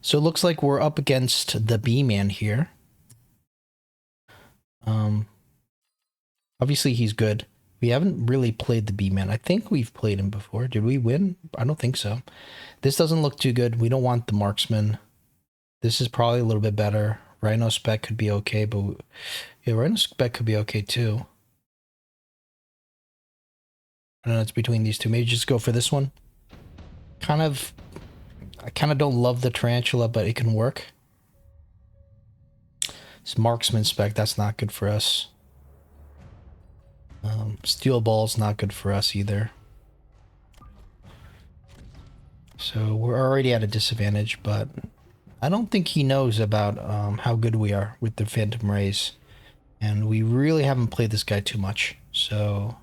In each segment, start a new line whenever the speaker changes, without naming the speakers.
So it looks like we're up against the B-Man here. Obviously he's good. We haven't really played the B-Man. I think we've played him before. Did we win? I don't think so. This doesn't look too good. We don't want the marksman. This is probably a little bit better. Rhino spec could be okay, but yeah, Rhino spec could be okay too. I don't know, it's between these two. Maybe just go for this one. I kind of don't love the tarantula, but it can work. This marksman spec, that's not good for us. Steel ball's not good for us either. So we're already at a disadvantage, but I don't think he knows about how good we are with the Phantom Rays. And we really haven't played this guy too much. So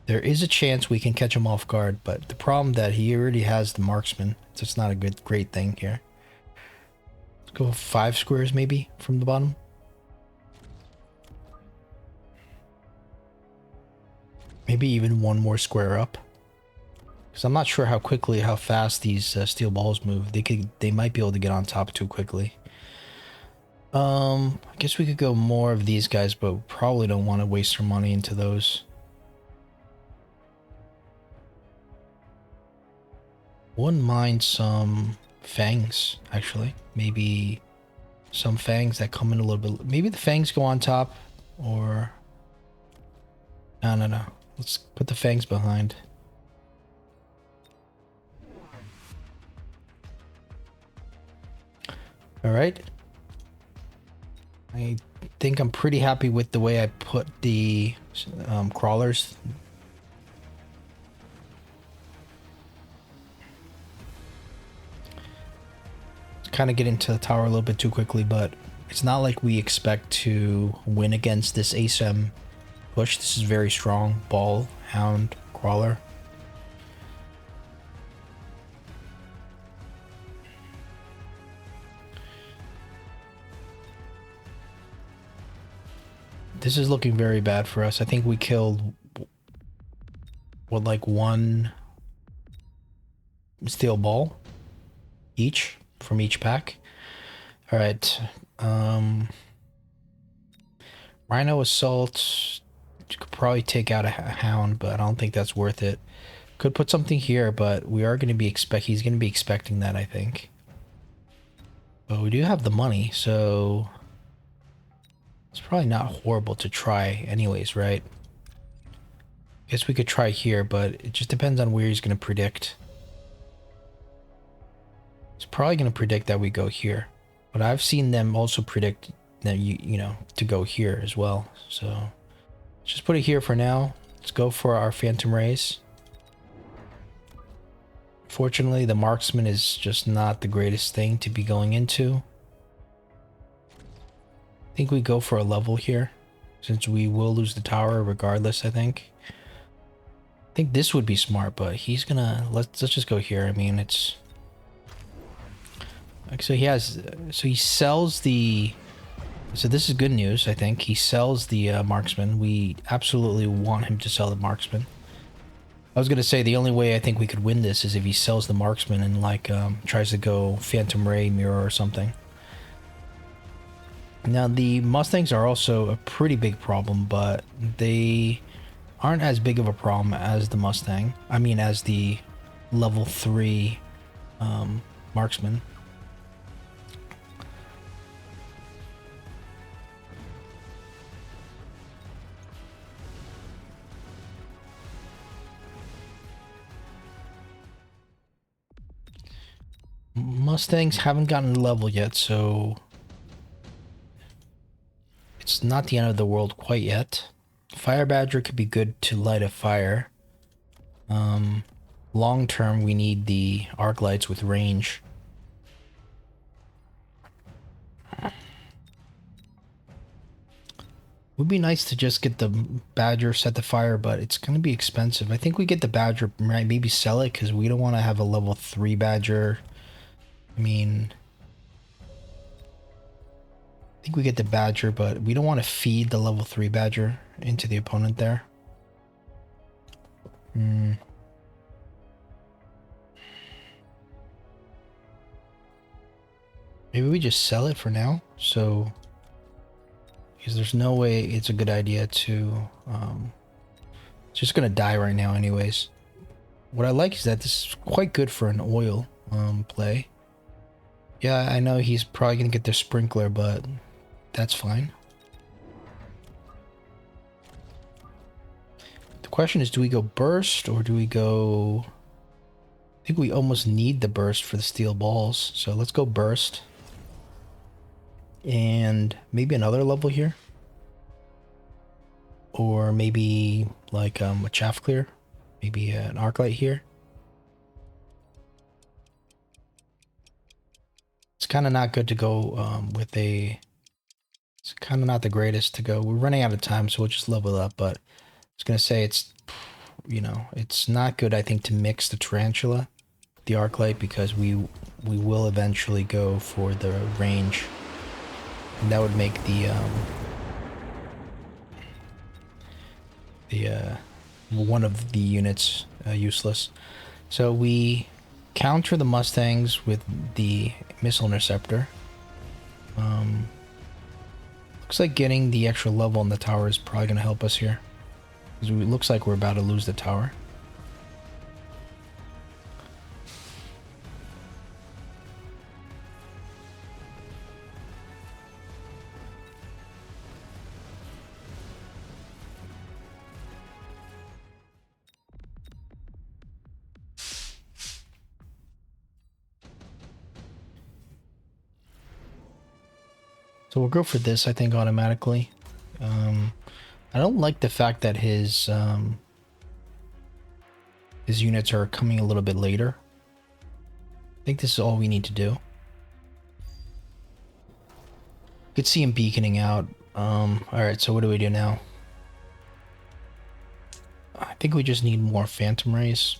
there is a chance we can catch him off guard, but the problem that he already has the marksman. So it's not a great thing here. Let's go 5 squares maybe from the bottom. Maybe even one more square up. Because I'm not sure how fast these steel balls move. They might be able to get on top too quickly. I guess we could go more of these guys, but we probably don't want to waste our money into those. Wouldn't mind some fangs, actually. Maybe some fangs that come in a little bit. Maybe the fangs go on top, or... No. Let's put the fangs behind. Alright. I think I'm pretty happy with the way I put the crawlers. Kind of get into the tower a little bit too quickly, but it's not like we expect to win against this ASM push. This is very strong. Ball, hound, crawler. This is looking very bad for us. I think we killed what, like 1 steel ball each from each pack. All right. Rhino assault. You could probably take out a hound, but I don't think that's worth it. Could put something here, but we are going to be he's going to be expecting that, I think. But we do have the money, so it's probably not horrible to try anyways, right? Guess we could try here, but it just depends on where he's going to predict. He's probably going to predict that we go here, but I've seen them also predict that you know, to go here as well. So just put it here for now. Let's go for our Phantom Rays. Fortunately, the marksman is just not the greatest thing to be going into. I think we go for a level here, since we will lose the tower regardless, I think. I think this would be smart, but he's gonna... Let's just go here. I mean, it's... So he sells the... So this is good news, I think. He sells the marksman. We absolutely want him to sell the marksman. I was gonna say the only way I think we could win this is if he sells the marksman and like tries to go Phantom Ray mirror or something. Now the Mustangs are also a pretty big problem, but they aren't as big of a problem as the Mustang. I mean, as the level 3 marksman. Mustangs haven't gotten level yet, so it's not the end of the world quite yet. Fire Badger could be good to light a fire. Long term, we need the arc lights with range. Would be nice to just get the Badger, set the fire, but it's going to be expensive. I think we get the Badger, right? Maybe sell it because we don't want to have a level 3 Badger. I mean, I think we get the Badger, but we don't want to feed the level 3 Badger into the opponent there. Hmm. Maybe we just sell it for now. So, because there's no way it's a good idea to, it's just gonna die right now anyways. What I like is that this is quite good for an oil play. Yeah, I know he's probably gonna get the sprinkler, but that's fine. The question is, do we go burst or do we go... I think we almost need the burst for the steel balls, so let's go burst. And maybe another level here. Or maybe like a chaff clear. Maybe an arc light here. It's kind of not good to go with a... It's kind of not the greatest to go. We're running out of time, so we'll just level up. But I was going to say it's, you know, it's not good, I think, to mix the tarantula, the arc light, because we will eventually go for the range. And that would make the one of the units useless. So we counter the Mustangs with the missile interceptor. Looks like getting the extra level in the tower is probably going to help us here, because it looks like we're about to lose the tower. So we'll go for this, I think, automatically. I don't like the fact that his units are coming a little bit later. I think this is all we need to do. You could see him beaconing out. Alright, so what do we do now? I think we just need more phantom rays.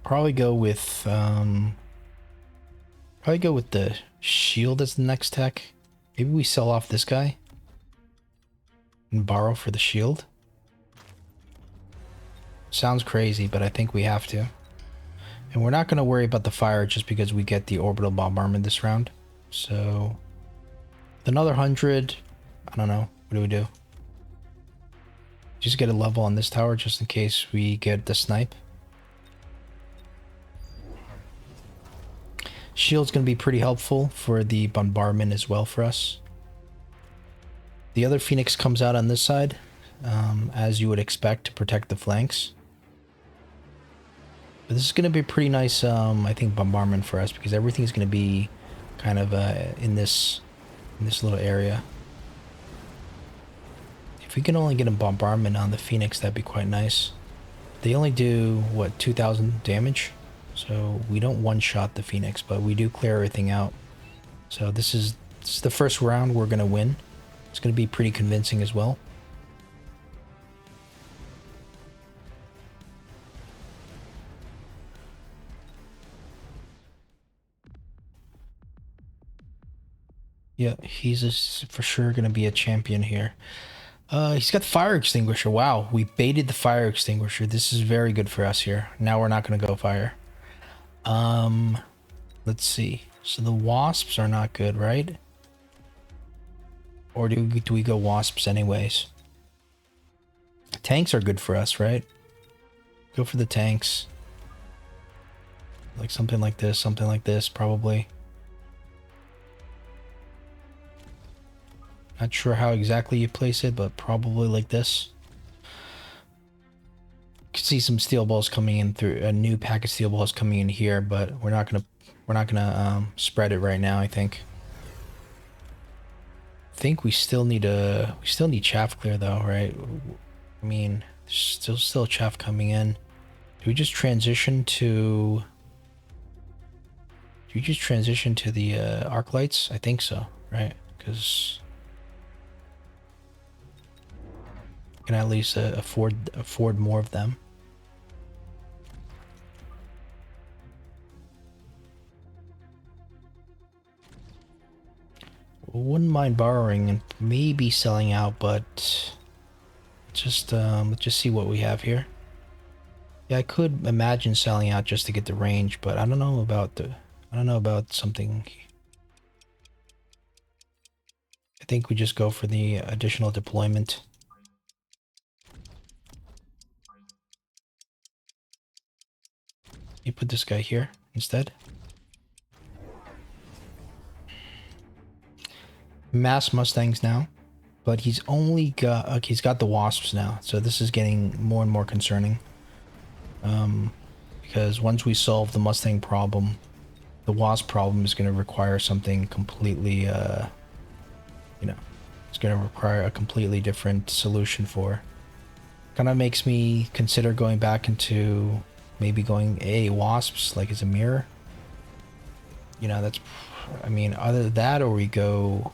Probably go with the shield as the next tech. Maybe we sell off this guy and borrow for the shield. Sounds crazy, but I think we have to. And we're not going to worry about the fire just because we get the orbital bombardment this round. So, with another 100, I don't know. What do we do? Just get a level on this tower just in case we get the snipe. Shield's going to be pretty helpful for the bombardment as well for us. The other Phoenix comes out on this side, as you would expect, to protect the flanks. But this is going to be a pretty nice, I think, bombardment for us, because everything's going to be kind of in this little area. If we can only get a bombardment on the Phoenix, that'd be quite nice. They only do, what, 2,000 damage? So we don't one-shot the Phoenix, but we do clear everything out. So this is the first round we're going to win. It's going to be pretty convincing as well. Yeah, he's for sure going to be a champion here. He's got the fire extinguisher. Wow, we baited the fire extinguisher. This is very good for us here. Now we're not going to go fire. Let's see. So the wasps are not good, right? Or do we go wasps anyways? Tanks are good for us, right? Go for the tanks. Like something like this, probably. Not sure how exactly you place it, but probably like this. You can see some steel balls coming in through a new pack of steel balls coming in here, but we're not gonna spread it right now. I think we still need chaff clear though, right? I mean, there's still chaff coming in. Do we just transition to? Do you just transition to the arc lights? I think so, right? Because can at least afford more of them. Wouldn't mind borrowing and maybe selling out, but just let's just see what we have here. Yeah, I could imagine selling out just to get the range, but I don't know about the I don't know about something. I think we just go for the additional deployment. You put this guy here instead. Mass Mustangs now, but he's only got he's got the Wasps now, so this is getting more and more concerning. Because once we solve the Mustang problem, the Wasp problem is going to require something completely, you know, it's going to require a completely different solution for. Kind of makes me consider going back into maybe going Wasps like as a mirror. You know, that's, I mean, either that or we go.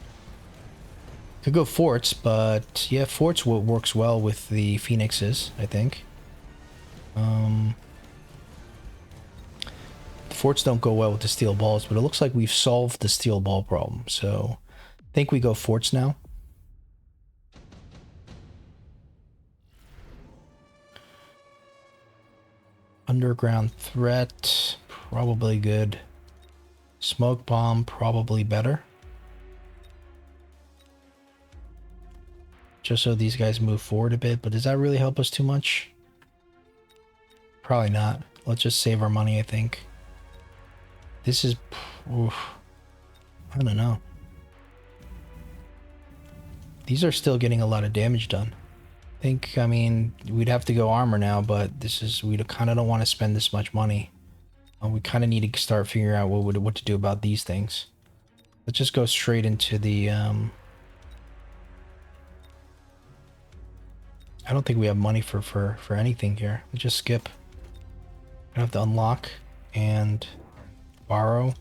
Could go Forts, but yeah, Forts works well with the Phoenixes, I think. The Forts don't go well with the steel balls, but it looks like we've solved the steel ball problem. So I think we go Forts now. Underground threat, probably good. Smoke bomb, probably better. Just so these guys move forward a bit, but does that really help us too much? Probably not. Let's just save our money, I think. This is... Oof, I don't know. These are still getting a lot of damage done. I mean, we'd have to go armor now, but this is... We kind of don't want to spend this much money. We kind of need to start figuring out what to do about these things. Let's just go straight into the... I don't think we have money for anything here. Let's just skip. I have to unlock and borrow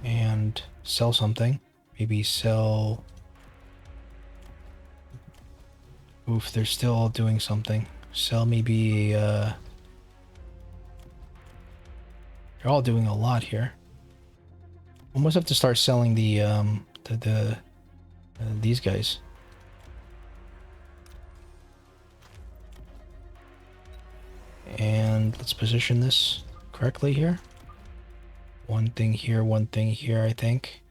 and sell something. Maybe sell... Oof, they're still all doing something. Sell maybe... They're all doing a lot here. Almost have to start selling these guys. And let's position this correctly here. One thing here, I think.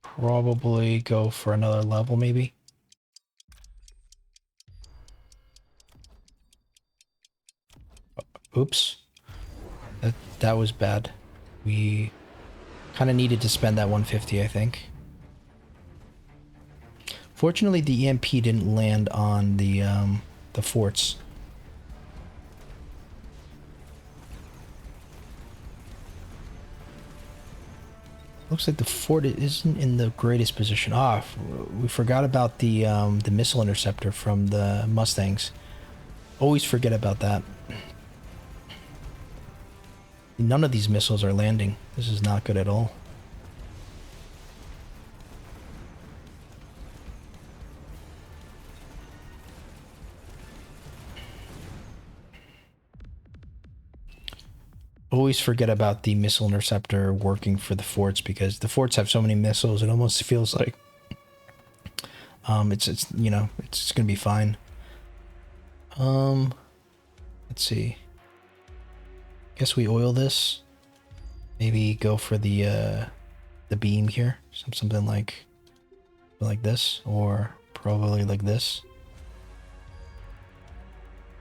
Probably go for another level, maybe. Oops. That was bad. We kind of needed to spend that 150, I think. Fortunately, the EMP didn't land on the forts. Looks like the fort isn't in the greatest position. Ah, we forgot about the missile interceptor from the Mustangs. Always forget about that. None of these missiles are landing. This is not good at all. Always forget about the missile interceptor working for the forts, because the forts have so many missiles. It almost feels like it's you know, it's gonna be fine. Let's see. Guess we oil this. Maybe go for the beam here. Something like this, or probably like this.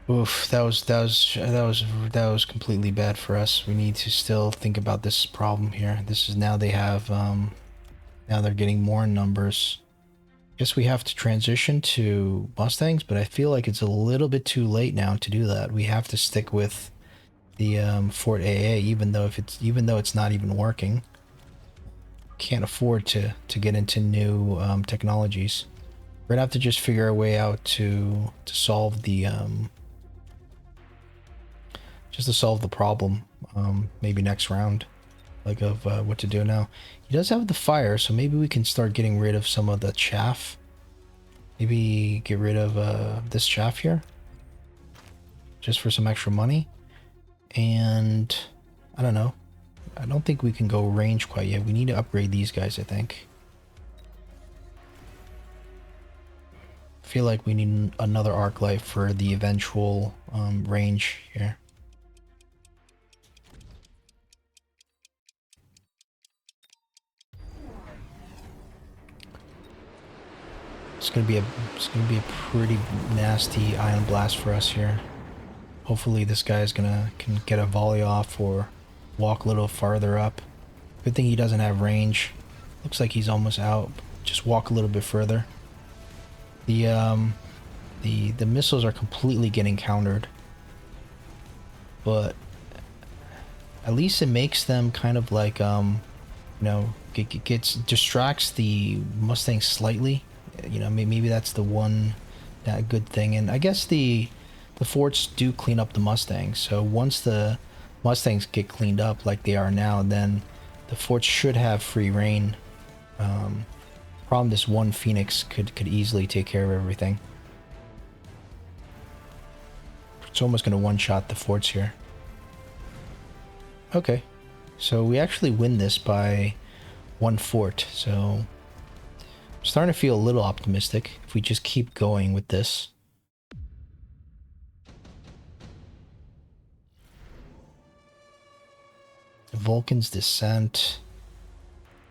Oof, that was completely bad for us. We need to still think about this problem here. This is now they have now they're getting more numbers. Guess we have to transition to Mustangs, but I feel like it's a little bit too late now to do that. We have to stick with the Fort AA, even though it's not even working. Can't afford to get into new technologies. We're gonna have to just figure a way out to solve the problem, maybe next round, like of what to do now. He does have the fire, so maybe we can start getting rid of some of the chaff. Maybe get rid of this chaff here, just for some extra money. And I don't know. I don't think we can go range quite yet. We need to upgrade these guys, I think. feel like we need another arc light for the eventual range here. It's gonna be a pretty nasty ion blast for us here. Hopefully this guy's can get a volley off or walk a little farther up. Good thing he doesn't have range. Looks like he's almost out. Just walk a little bit further. The missiles are completely getting countered, but at least it makes them kind of like you know, distracts the Mustang slightly. You know, maybe that's the one that good thing. And I guess the forts do clean up the Mustangs. So once the Mustangs get cleaned up like they are now, then the forts should have free reign. Problem, this one Phoenix could easily take care of everything. It's almost going to one-shot the forts here. Okay, so we actually win this by 1 fort, so I'm starting to feel a little optimistic if we just keep going with this. The Vulcan's Descent.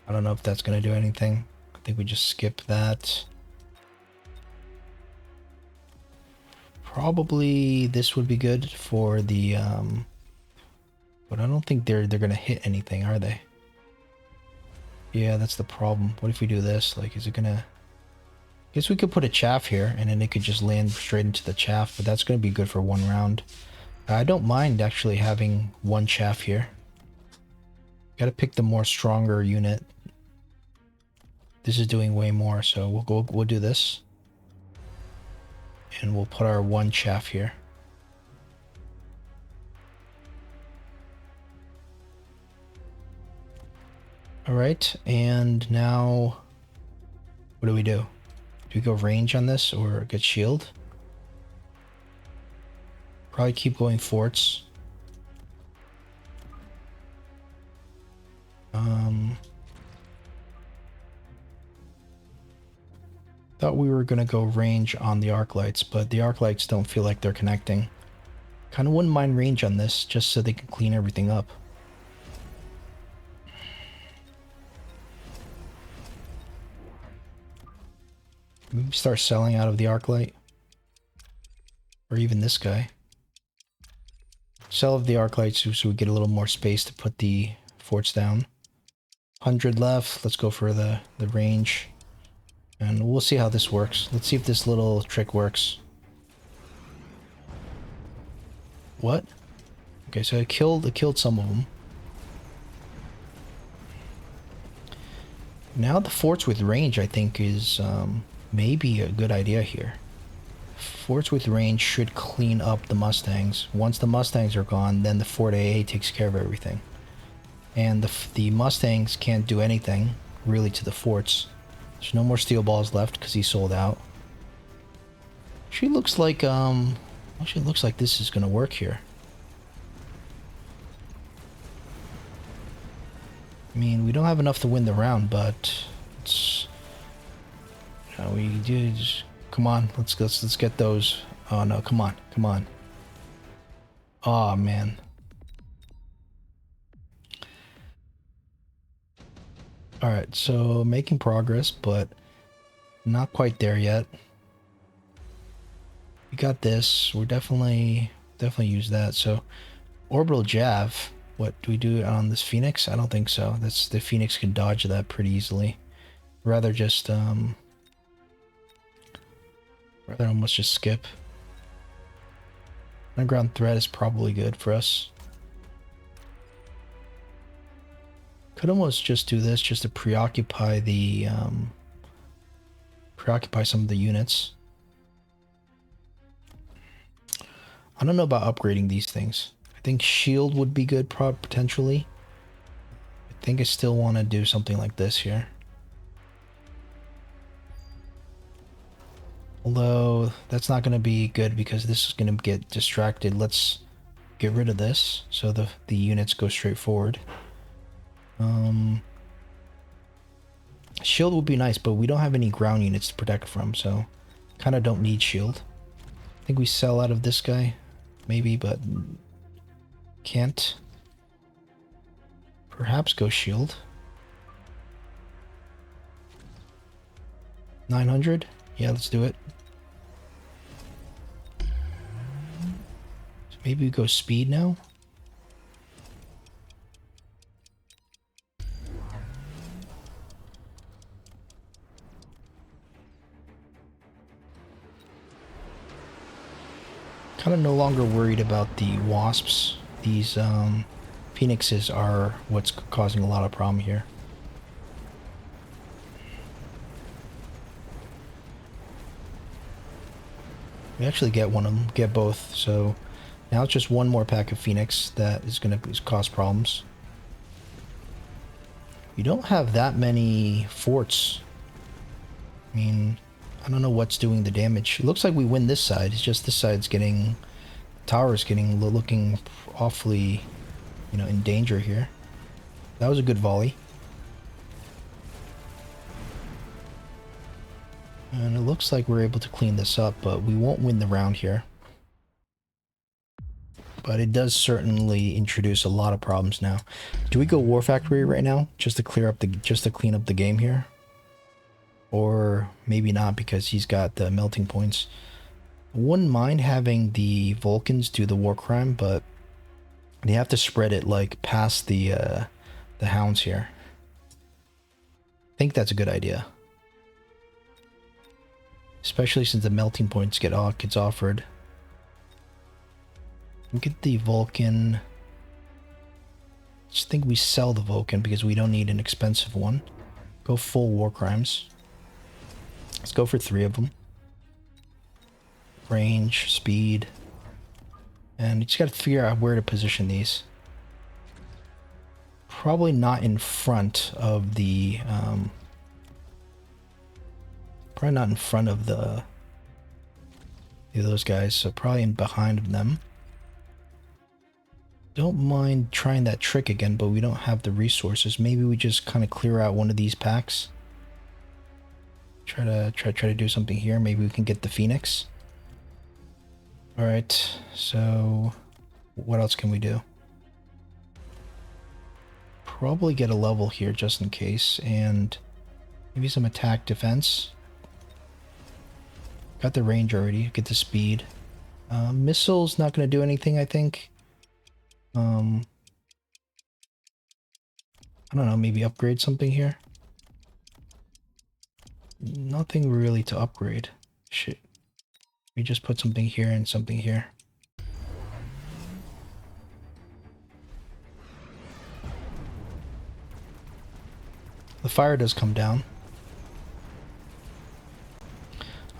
I don't know if that's going to do anything. I think we just skip that. Probably this would be good for the but I don't think they're gonna hit anything, are they? Yeah, that's the problem. What if we do this? Like, is it gonna... I guess we could put a chaff here and then it could just land straight into the chaff, but that's gonna be good for 1 round. I don't mind actually having 1 chaff here. Gotta pick the more stronger unit. This is doing way more, so we'll do this. And we'll put our 1 chaff here. Alright, and now what do we do? Do we go range on this or get shield? Probably keep going forts. Thought we were gonna go range on the arc lights, but the arc lights don't feel like they're connecting. Kind of wouldn't mind range on this, just so they can clean everything up. Maybe start selling out of the arc light, or even this guy. Sell of the arc lights so we get a little more space to put the forts down. 100 left. Let's go for the range. And we'll see how this works. Let's see if this little trick works. What? Okay, so it killed some of them. Now the forts with range, I think, is maybe a good idea here. Forts with range should clean up the Mustangs. Once the Mustangs are gone, then the Fort AA takes care of everything. And the Mustangs can't do anything, really, to the forts. There's no more steel balls left because he sold out. Actually looks like this is gonna work here. I mean, we don't have enough to win the round, but it's, you know, we do. Come on, let's get those. Oh no, come on. Oh man. Alright, so making progress, but not quite there yet. We got this. We're definitely use that. So orbital jav. What do we do on this Phoenix? I don't think so. That's the Phoenix can dodge that pretty easily. Rather just rather almost just skip. Underground threat is probably good for us. Could almost just do this just to preoccupy the preoccupy some of the units. I don't know about upgrading these things. I think shield would be good potentially. I think I still want to do something like this here. Although that's not going to be good because this is going to get distracted. Let's get rid of this so the units go straight forward. Shield would be nice, but we don't have any ground units to protect from, so Kind of don't need shield. I think we sell out of this guy. Maybe, but can't. Perhaps go shield. 900? Yeah, let's do it. So maybe we go speed now. Kind of no longer worried about the wasps. These phoenixes are what's causing a lot of problem here. We actually get one of them, get both, so now it's just one more pack of phoenix that is going to cause problems. You don't have that many forts. I mean, I don't know what's doing the damage. It looks like we win this side. It's just this side's getting... Tower's getting... looking awfully, you know, in danger here. That was a good volley. And it looks like we're able to clean this up, but we won't win the round here. But it does certainly introduce a lot of problems now. Do we go War Factory right now? Just to clear up the... just to clean up the game here? Or maybe not, because he's got the melting points. I wouldn't mind having the Vulcans do the war crime, but they have to spread it like past the hounds here. I think that's a good idea, especially since the melting points gets offered. Get the Vulcan. Just think we sell the Vulcan because we don't need an expensive one. Go full war crimes. Let's go for 3 of them. Range, speed. And you just gotta figure out where to position these. Probably not in front of the... probably not in front of those guys, so probably in behind of them. Don't mind trying that trick again, but we don't have the resources. Maybe we just kind of clear out one of these packs. Try to do something here. Maybe we can get the Phoenix. All right. So, what else can we do? Probably get a level here just in case, and maybe some attack defense. Got the range already. Get the speed. Missiles not going to do anything, I think. I don't know. Maybe upgrade something here. Nothing really to upgrade. Shit. We just put something here and something here. The fire does come down.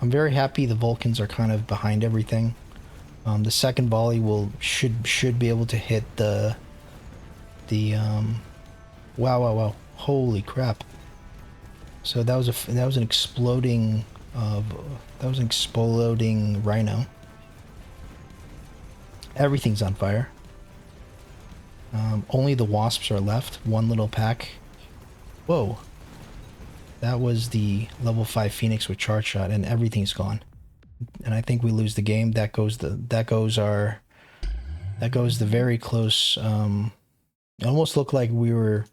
I'm very happy the Vulcans are kind of behind everything. The second volley should be able to hit the wow, holy crap. So that was an exploding rhino. Everything's on fire. Only the wasps are left. One little pack. Whoa. That was the level 5 Phoenix with charge shot, and everything's gone. And I think we lose the game. That goes the very close. It almost looked like we were,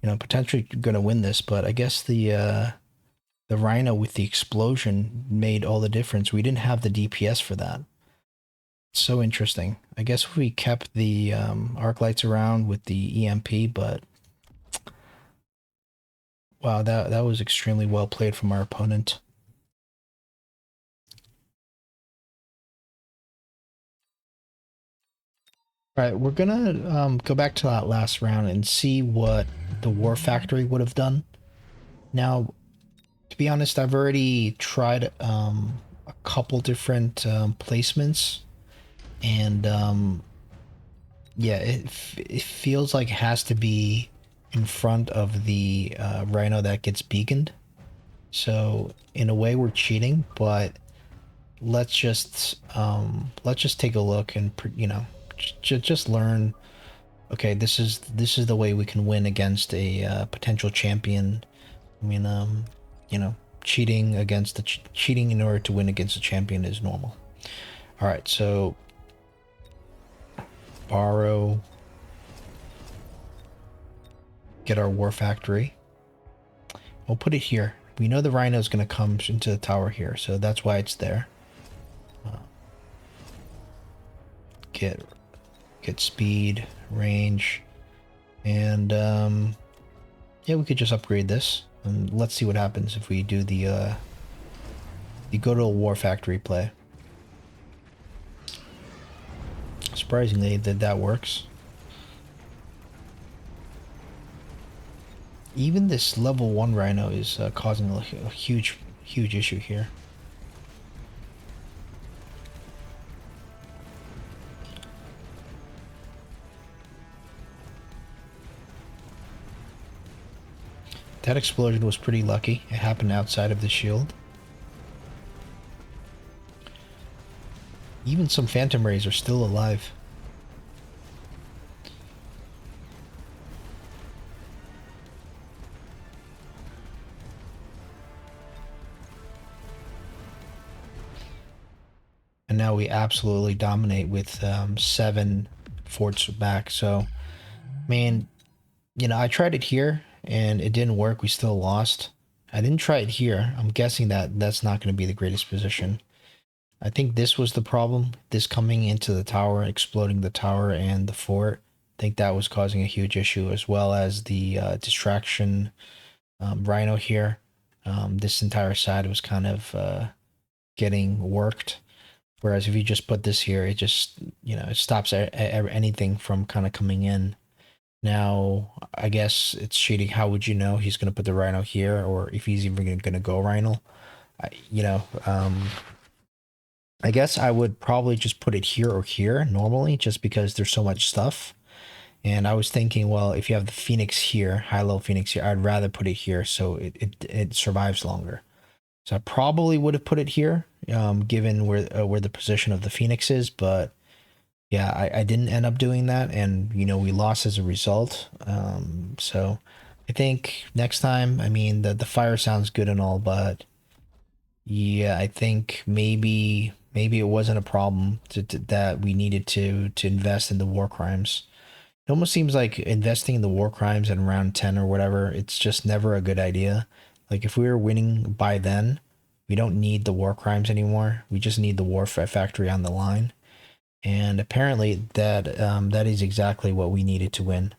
you know, potentially gonna win this, but I guess the Rhino with the explosion made all the difference. We didn't have the DPS for that. So interesting. I guess we kept the arc lights around with the EMP, but wow, that was extremely well played from our opponent. All right, we're gonna go back to that last round and see what the War Factory would have done. Now, to be honest, I've already tried a couple different placements, and yeah, it feels like it has to be in front of the Rhino that gets beaconed. So in a way, we're cheating, but let's just take a look and just learn. Okay, this is the way we can win against a potential champion. I mean, you know, cheating against the cheating in order to win against the champion is normal. All right, so borrow, get our war factory. We'll put it here. We know the rhino is going to come into the tower here, so that's why it's there. Get speed, range, and yeah, we could just upgrade this, and let's see what happens if we do the you go to a war factory play. Surprisingly, that works. Even this level 1 rhino is causing a huge issue here. That explosion was pretty lucky. It happened outside of the shield. Even some phantom rays are still alive. And now we absolutely dominate with 7 forts back. So, man, you know, I tried it here and it didn't work. We still lost. I didn't try it here. I'm guessing that that's not going to be the greatest position. I think this was the problem. This coming into the tower, exploding the tower and the fort. I think that was causing a huge issue, as well as the distraction rhino here. This entire side was kind of getting worked. Whereas if you just put this here, it just, you know, it stops anything from kind of coming in. Now, I guess it's cheating. How would you know he's going to put the rhino here, or if he's even going to go rhino? You know, I guess I would probably just put it here or here normally, just because there's so much stuff. And I was thinking, well, if you have the Phoenix here, high-low Phoenix here, I'd rather put it here so it survives longer. So I probably would have put it here, given where the position of the Phoenix is. But yeah, I didn't end up doing that, and you know we lost as a result. So I think next time, I mean the fire sounds good and all, but yeah, I think maybe it wasn't a problem that we needed to invest in the war crimes. It almost seems like investing in the war crimes in round 10 or whatever, it's just never a good idea. Like if we were winning by then, we don't need the war crimes anymore. We just need the war factory on the line. And apparently that is exactly what we needed to win.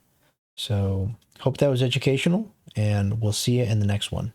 So hope that was educational, and we'll see you in the next one.